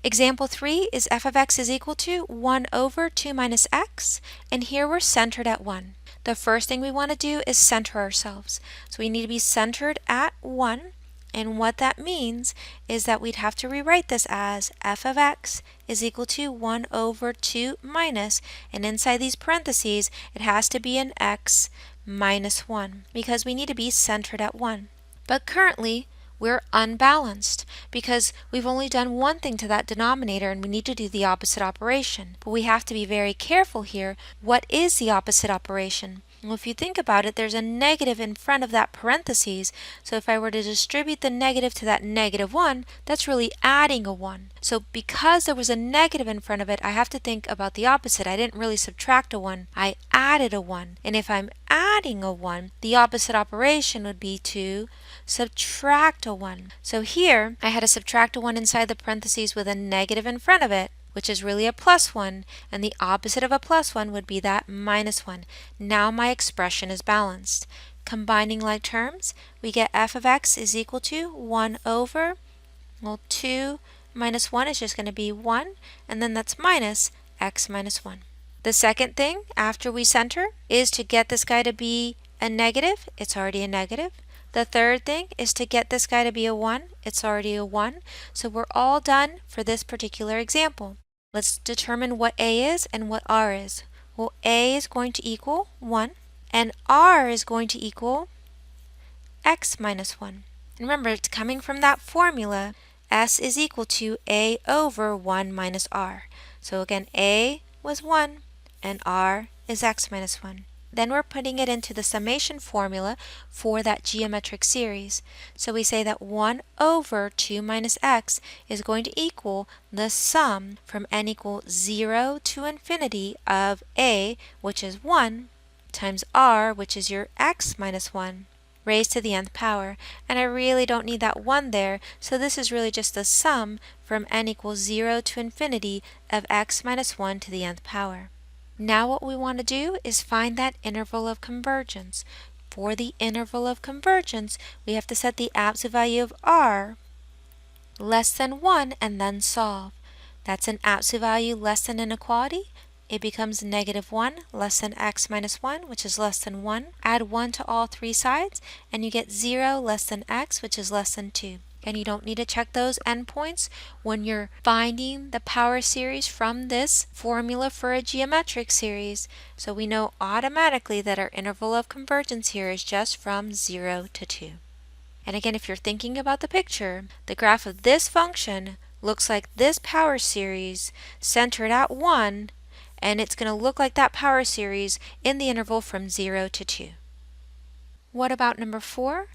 Example 3 is f of x is equal to 1 over 2 minus x, and here we're centered at 1. The first thing we want to do is center ourselves. So we need to be centered at 1, and what that means is that we'd have to rewrite this as f of x is equal to 1 over 2 minus, and inside these parentheses it has to be an x minus 1 because we need to be centered at 1. But currently we're unbalanced because we've only done one thing to that denominator and we need to do the opposite operation. But we have to be very careful here. What is the opposite operation? Well, if you think about it, there's a negative in front of that parentheses. So if I were to distribute the negative to that negative 1, that's really adding a 1. So because there was a negative in front of it, I have to think about the opposite. I didn't really subtract a 1. I added a 1. And if I'm adding a 1, the opposite operation would be to subtract a 1. So here, I had to subtract a 1 inside the parentheses with a negative in front of it, which is really a plus 1, and the opposite of a plus 1 would be that minus 1. Now my expression is balanced. Combining like terms, we get f of x is equal to 1 over, 2 minus 1 is just going to be 1, and then that's minus x minus 1. The second thing after we center is to get this guy to be a negative. It's already a negative. The third thing is to get this guy to be a 1. It's already a 1. So we're all done for this particular example. Let's determine what a is and what r is. Well, a is going to equal 1, and r is going to equal x minus 1. And remember, it's coming from that formula, s is equal to a over 1 minus r. So again, a was 1, and r is x minus 1. Then we're putting it into the summation formula for that geometric series. So we say that 1 over 2 minus x is going to equal the sum from n equals 0 to infinity of a, which is 1, times r, which is your x minus 1, raised to the nth power. And I really don't need that 1 there, so this is really just the sum from n equals 0 to infinity of x minus 1 to the nth power. Now what we want to do is find that interval of convergence. For the interval of convergence, we have to set the absolute value of r less than 1 and then solve. That's an absolute value less than inequality. It becomes negative 1 less than x minus 1, which is less than 1. Add 1 to all three sides, and you get 0 less than x, which is less than 2. And you don't need to check those endpoints when you're finding the power series from this formula for a geometric series. So we know automatically that our interval of convergence here is just from 0 to 2. And again, if you're thinking about the picture, the graph of this function looks like this power series centered at 1, and it's going to look like that power series in the interval from 0 to 2. What about number 4?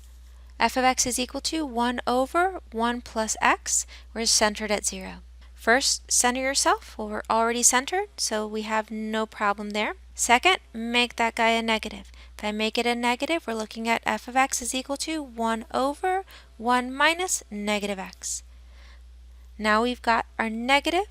f of x is equal to 1 over 1 plus x. We're centered at 0. First, center yourself. Well, we're already centered, so we have no problem there. Second, make that guy a negative. If I make it a negative, we're looking at f of x is equal to 1 over 1 minus negative x. Now we've got our negative.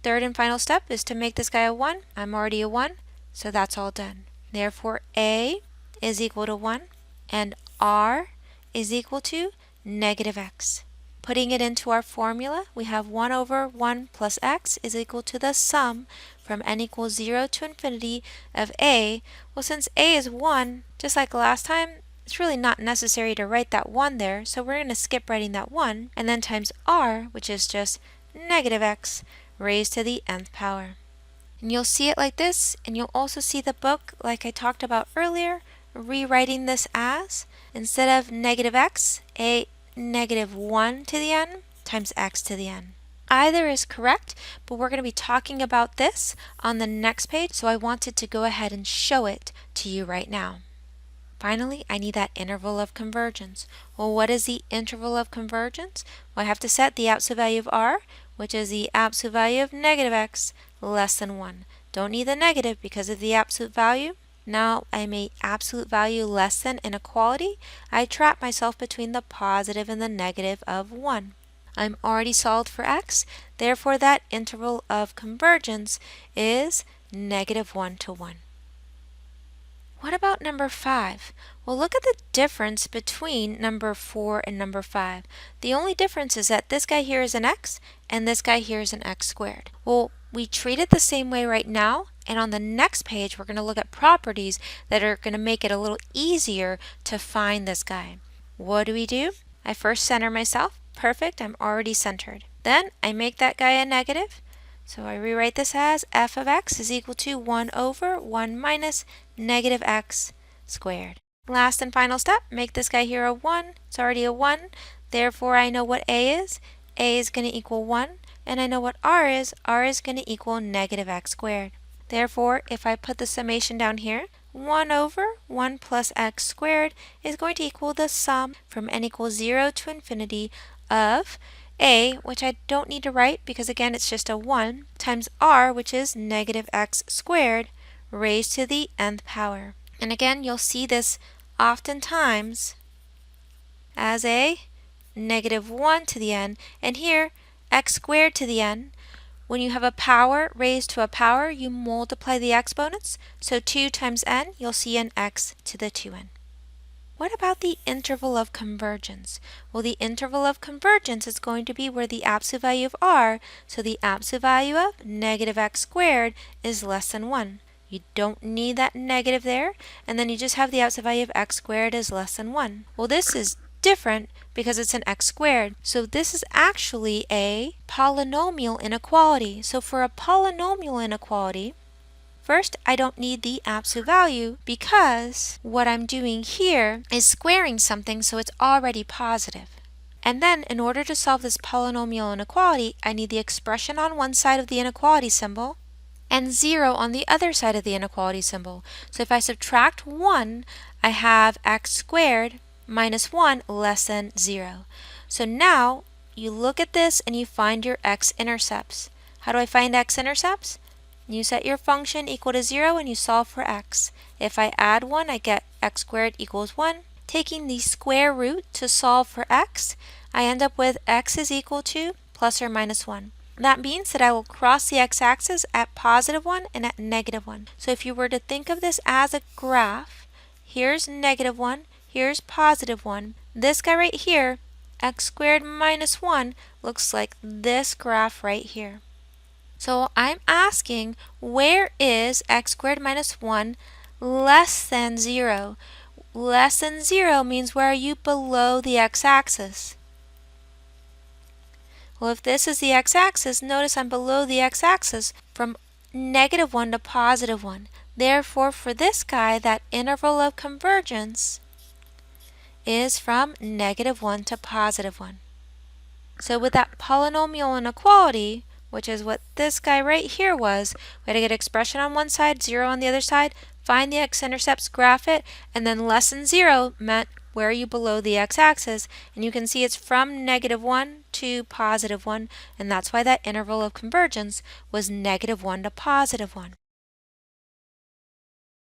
Third and final step is to make this guy a 1. I'm already a 1, so that's all done. Therefore, a is equal to 1, and r is equal to negative x. Putting it into our formula, we have 1 over 1 plus x is equal to the sum from n equals 0 to infinity of a. Well, since a is 1, just like last time, it's really not necessary to write that 1 there, so we're going to skip writing that 1, and then times r, which is just negative x raised to the nth power. And you'll see it like this, and you'll also see the book, like I talked about earlier, rewriting this as, instead of negative x, a negative 1 to the n times x to the n. Either is correct, but we're going to be talking about this on the next page, so I wanted to go ahead and show it to you right now. Finally, I need that interval of convergence. Well, what is the interval of convergence? Well, I have to set the absolute value of r, which is the absolute value of negative x less than 1. Don't need the negative because of the absolute value. Now I'm a absolute value less than inequality. I trap myself between the positive and the negative of 1. I'm already solved for x, therefore that interval of convergence is negative 1 to 1. What about number 5? Well, look at the difference between number 4 and number 5. The only difference is that this guy here is an x and this guy here is an x squared. Well, we treat it the same way right now, and on the next page we're going to look at properties that are going to make it a little easier to find this guy. What do? I first center myself. Perfect, I'm already centered. Then I make that guy a negative. So I rewrite this as f of x is equal to 1 over 1 minus negative x squared. Last and final step, make this guy here a 1. It's already a 1. Therefore, I know what a is. A is going to equal 1. And I know what r is. R is going to equal negative x squared. Therefore, if I put the summation down here, 1 over 1 plus x squared is going to equal the sum from n equals 0 to infinity of a, which I don't need to write because again it's just a 1, times r, which is negative x squared, raised to the nth power. And again, you'll see this oftentimes as a negative 1 to the n, and here x squared to the n. When you have a power raised to a power, you multiply the exponents. So 2 times n, you'll see an x to the 2n. What about the interval of convergence? Well, the interval of convergence is going to be where the absolute value of r, so the absolute value of negative x squared is less than 1. You don't need that negative there, and then you just have the absolute value of x squared is less than 1. Well, this is different because it's an x squared. So this is actually a polynomial inequality. So for a polynomial inequality, first, I don't need the absolute value because what I'm doing here is squaring something, so it's already positive. And then, in order to solve this polynomial inequality, I need the expression on one side of the inequality symbol and 0 on the other side of the inequality symbol. So if I subtract 1, I have x squared minus 1 less than 0. So now, you look at this and you find your x-intercepts. How do I find x-intercepts? You set your function equal to 0 and you solve for x. If I add 1, I get x squared equals 1. Taking the square root to solve for x, I end up with x is equal to plus or minus 1. That means that I will cross the x-axis at positive 1 and at negative 1. So if you were to think of this as a graph, here's negative 1, here's positive 1. This guy right here, x squared minus 1, looks like this graph right here. So I'm asking, where is x squared minus 1 less than 0? Less than 0 means where are you below the x-axis? Well, if this is the x-axis, notice I'm below the x-axis from negative 1 to positive 1. Therefore, for this guy, that interval of convergence is from negative 1 to positive 1. So with that polynomial inequality, which is what this guy right here was, we had to get expression on one side, 0 on the other side, find the x-intercepts, graph it, and then less than 0 meant where are you below the x-axis, and you can see it's from negative 1 to positive 1, and that's why that interval of convergence was negative 1 to positive 1.